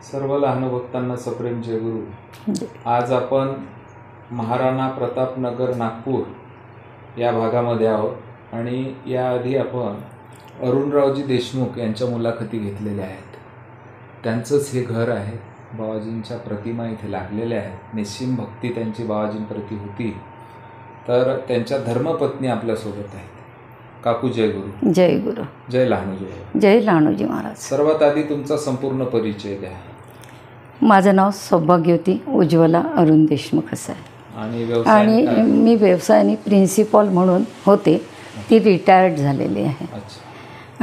सर्व लहान भक्तांना सप्रेम जय गुरु। आज आपण महाराणा प्रतापनगर नागपूर या भागामध्ये आहोत आणि याआधी आपण अरुणरावजी देशमुख यांच्या मुलाखती घेतलेल्या आहेत। त्यांचंच हे घर आहे। बाबाजींच्या प्रतिमा इथे लागलेल्या आहेत। निस्सीम भक्ती त्यांची बाबाजींप्रती होती। तर त्यांच्या धर्मपत्नी आपल्यासोबत आहेत। काकू जय गुरु। जय गुरु। जय लहानूजी। जय लहानूजी महाराज। सर्वात आधी तुमचा संपूर्ण परिचय द्या। माझं नाव सौभाग्यवती उज्ज्वला अरुण देशमुख असं आहे आणि मी व्यवसायाने प्रिन्सिपल म्हणून होते, ती रिटायर्ड झालेली आहे।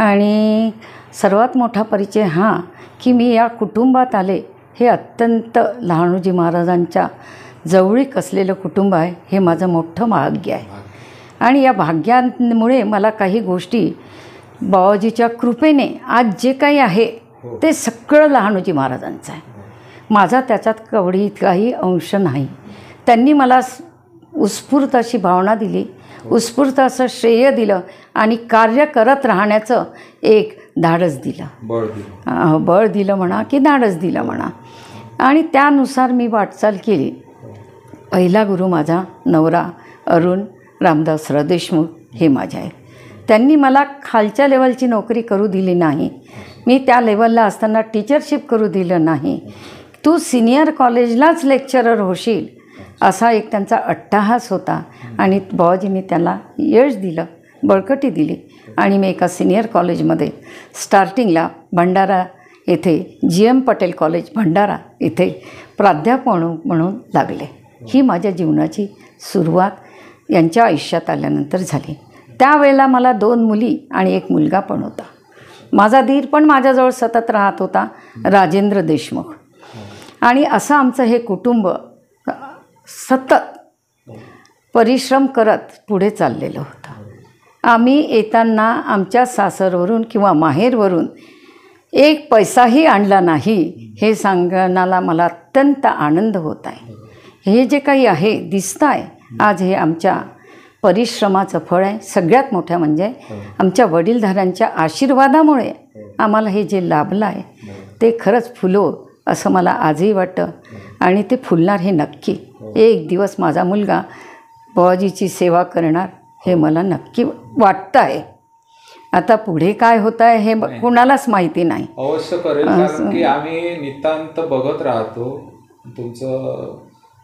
आणि सर्वात मोठा परिचय हा की मी या कुटुंबात आले, हे अत्यंत लहानूजी महाराजांच्या जवळीक असलेलं कुटुंब आहे, हे माझं मोठं भाग्य आहे। आणि या भाग्यामुळे मला काही गोष्टी बाबाजीच्या कृपेने आज जे काही आहे ते सगळं लहानूजी महाराजांचं आहे। माझा त्याच्यात काही अंश नाही। त्यांनी मला उत्स्फूर्त अशी भावना दिली, उत्स्फूर्त असं श्रेय दिलं आणि कार्य करत राहण्याचं एक धाडस दिलं, बळ दिलं म्हणा की धाडस दिलं म्हणा। आणि त्यानुसार मी वाटचाल केली। पहिला गुरु माझा नवरा अरुण रामदासराव देशमुख हे माझे आहेत। त्यांनी मला खालच्या लेवलची नोकरी करू दिली नाही। मी त्या लेवलला असताना टीचरशिप करू दिलं नाही। तू सिनियर कॉलेजलाच लेक्चरर होशील असा एक त्यांचा अट्टहास होता आणि बाबाजींनी त्याला यश दिलं, बळकटी दिली। आणि मी एका सिनियर कॉलेजमध्ये स्टार्टिंगला भंडारा येथे GM पटेल कॉलेज भंडारा इथे प्राध्यापक म्हणून लागले। ही माझ्या जीवनाची सुरुवात यांच्या आयुष्यात आल्यानंतर झाली। त्यावेळेला मला 2 मुली आणि 1 मुलगा पण होता। माझा दीर पण माझ्याजवळ सतत राहत होता, राजेंद्र देशमुख। आणि असं आमचं हे कुटुंब सतत परिश्रम करत पुढे चाललेलं होतं। आम्ही येताना आमच्या सासरवरून किंवा माहेरवरून 1 पैसाही आणला नाही, हे सांगण्याला मला अत्यंत आनंद होत आहे। हे जे काही आहे दिसतं आहे आज, हे आमच्या परिश्रमाचं फळ आहे। सगळ्यात मोठं म्हणजे आमच्या वडीलधाऱ्यांच्या आशीर्वादामुळे आम्हाला हे जे लाभलं आहे ते खरंच फुलो असं मला आजही वाटतं आणि ते फुलणार हे नक्की। एक दिवस माझा मुलगा बाबाजीची सेवा करणार हे मला नक्की वाटतं आहे। आता पुढे काय होत आहे हे कोणालाच माहिती नाही। अवश्य करेल, कारण की आम्ही नितांत बघत राहतो, तुमचं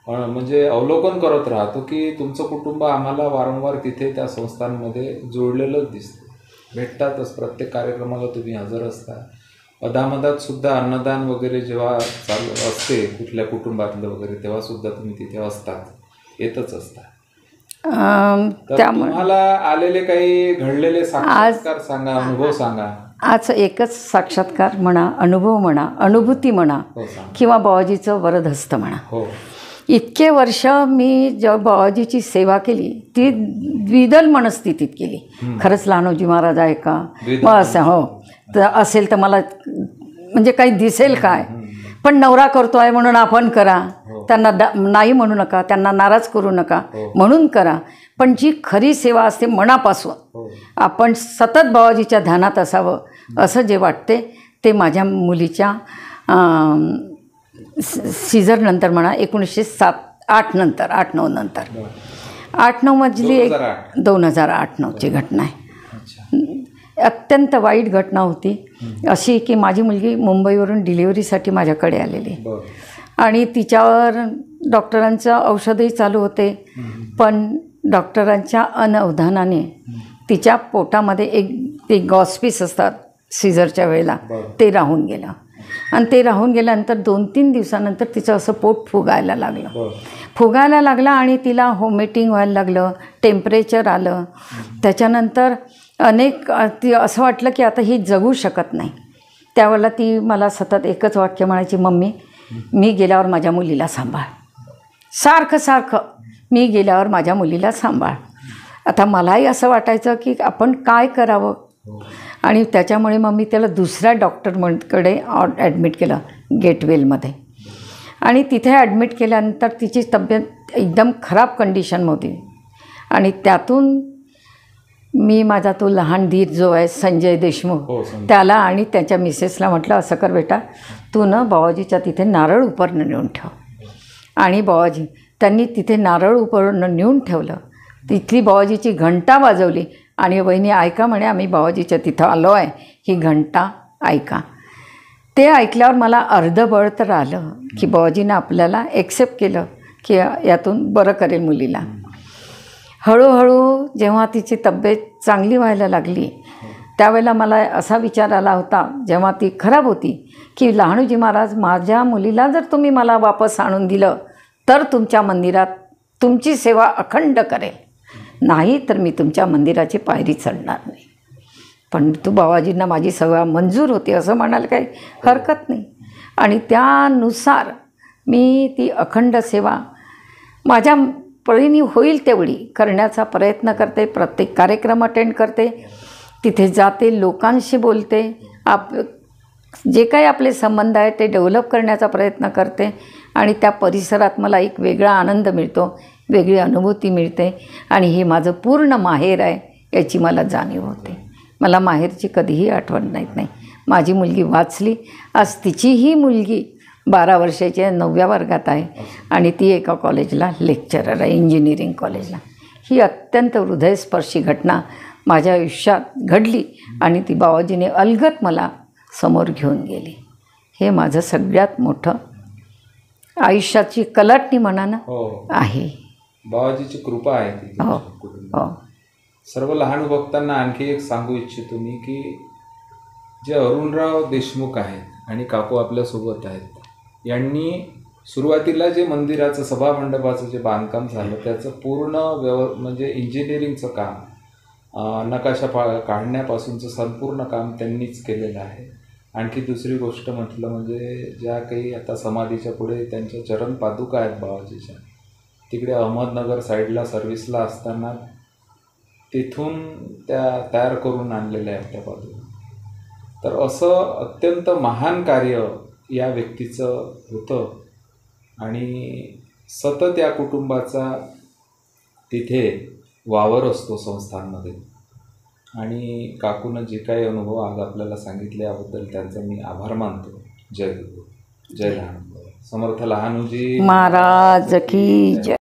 म्हणजे अवलोकन करत राहतो की तुमचं कुटुंब आम्हाला वारंवार तिथे त्या संस्थांमध्ये जोडलेलंच दिसतं, भेटतातच। प्रत्येक कार्यक्रमाला तुम्ही हजर असता। अदामदात सुद्धा अन्नदान वगैरे जेव्हा चालू असते कुठल्या कुटुंबातलं वगैरे, तेव्हा सुद्धा तुम्ही तिथे असतात, येतच असता। तुम्हाला आलेले काही घडलेले साक्षात्कार सांगा, अनुभव सांगा। आज एकच साक्षात्कार म्हणा, अनुभव म्हणा, अनुभूती म्हणा किंवा बाबाजीचं वरदहस्त म्हणा। इतके वर्ष मी जेव्हा बाबाजीची सेवा केली ती द्विदल मनस्थितीत केली। खरंच लहानूजी महाराज आहे का, मग असं हो तर असेल तर मला म्हणजे काही दिसेल काय, पण नवरा करतो आहे म्हणून आपण करा, त्यांना नाही म्हणू नका, त्यांना नाराज करू नका म्हणून करा। पण जी खरी सेवा असते मनापासून आपण सतत बाबाजीच्या ध्यानात असावं असं जे वाटते ते माझ्या मुलीच्या सीझर नंतर म्हणा 1908 नंतर 8-9 नंतर 8-9 मधली एक 2008-9ची घटना आहे। अत्यंत वाईट घटना होती अशी की माझी मुलगी मुंबईवरून डिलिव्हरीसाठी माझ्याकडे आलेली आणि तिच्यावर डॉक्टरांचं औषधही चालू होते, पण डॉक्टरांच्या अनवधानाने तिच्या पोटामध्ये एक गॉसपीस असतात सीझरच्या वेळेला, ते राहून गेलं। आणि ते राहून गेल्यानंतर 2-3 दिवसानंतर तिचं असं पोट फुगायला लागलं आणि तिला व्हॉमिटिंग व्हायला लागलं, टेम्परेचर आलं। त्याच्यानंतर ती असं वाटलं की आता ही जगू शकत नाही। त्यावेळेला ती मला सतत एकच वाक्य म्हणायची, मम्मी मी गेल्यावर माझ्या मुलीला सांभाळ, सारखं मी गेल्यावर माझ्या मुलीला सांभाळ। आता मलाही असं वाटायचं की आपण काय करावं आणि त्याच्यामुळे मग मी त्याला दुसऱ्या डॉक्टरकडे ॲडमिट केलं गेटवेलमध्ये। आणि तिथे ॲडमिट केल्यानंतर तिची तब्येत एकदम खराब कंडिशनमध्ये आणि त्यातून मी माझा तो लहान धीर जो आहे संजय देशमुख त्याला आणि त्याच्या मिसेसला म्हटलं, असं कर बेटा, तू न बाबाजीच्या तिथे नारळ उपरणं नेऊन ठेव. आणि बाबाजी त्यांनी तिथे नारळ उपरणं नेऊन ठेवलं. तिथली बाबाजीची घंटा वाजवली आणि वहिनी ऐका म्हणे, आम्ही बाबाजीच्या तिथं आलो आहे, ही घंटा ऐका. ते ऐकल्यावर मला अर्धबळ तर आलं की बाबाजीनं आपल्याला ॲक्सेप्ट केलं की यातून बरं करेल मुलीला. हळूहळू जेव्हा तिची तब्येत चांगली व्हायला लागली त्यावेळेला मला असा विचार आला होता, जेव्हा ती खराब होती, की लहानूजी महाराज, माझ्या मुलीला जर तुम्ही मला वापस आणून दिलं तर तुमच्या मंदिरात तुमची सेवा अखंड करेल, नाही तर मी तुमच्या मंदिराची पायरी चढणार नाही. पण तू बाबाजींना माझी सेवा मंजूर होती असं म्हणायला काही हरकत नाही. आणि त्यानुसार मी ती अखंड सेवा माझ्या परीने होईल तेवढी करण्याचा प्रयत्न करते. प्रत्येक कार्यक्रम अटेंड करते, तिथे जाते, लोकांशी बोलते, जे काही आपले संबंध आहेत ते डेव्हलप करण्याचा प्रयत्न करते. आणि त्या परिसरात मला एक वेगळा आनंद मिळतो, वेगळी अनुभूती मिळते. आणि हे माझं पूर्ण माहेर आहे याची मला जाणीव होते. मला माहेरची कधीही आठवण नाही. माझी मुलगी वाचली, आज तिचीही मुलगी 12 वर्षाची आहे, 9व्या वर्गात आहे आणि ती एका कॉलेजला लेक्चरर आहे, इंजिनिअरिंग कॉलेजला. ही अत्यंत हृदयस्पर्शी घटना माझ्या आयुष्यात घडली आणि ती बाबाजीने अलगद मला समोर घेऊन गेली. हे माझं सगळ्यात मोठं आयुष्याची कलाटणी म्हणानं आहे. बाबाजीची कृपा आहे ती. हो हो. सर्व लहान भक्तांना आणखी एक सांगू इच्छितो मी की जे अरुणराव देशमुख आहेत आणि काकू आपल्यासोबत आहेत, यांनी सुरुवातीला जे मंदिराचं सभामंडपाचं जे बांधकाम झालं त्याचं पूर्ण म्हणजे इंजिनिअरिंगचं काम, नकाशा काढण्यापासूनचं संपूर्ण काम त्यांनीच केलेलं आहे. आणखी दुसरी गोष्ट म्हटलं म्हणजे ज्या काही आता समाधीच्या पुढे त्यांच्या चरण पादुका आहेत बाबाजीच्या, तिकडे अहमदनगर साईडला सर्व्हिसला असताना तिथून त्या तयार करून आणलेल्या आहेत त्या पादुका. तर असं अत्यंत महान कार्य या व्यक्तीचं होतं आणि सतत या कुटुंबाचा तिथे वावर असतो संस्थांमध्ये. आणि काकूनं जे काही अनुभव आज आपल्याला सांगितले याबद्दल त्यांचा मी आभार मानतो. जय गुरु, जय लहानू. समर्थ लहानूजी महाराज की जय.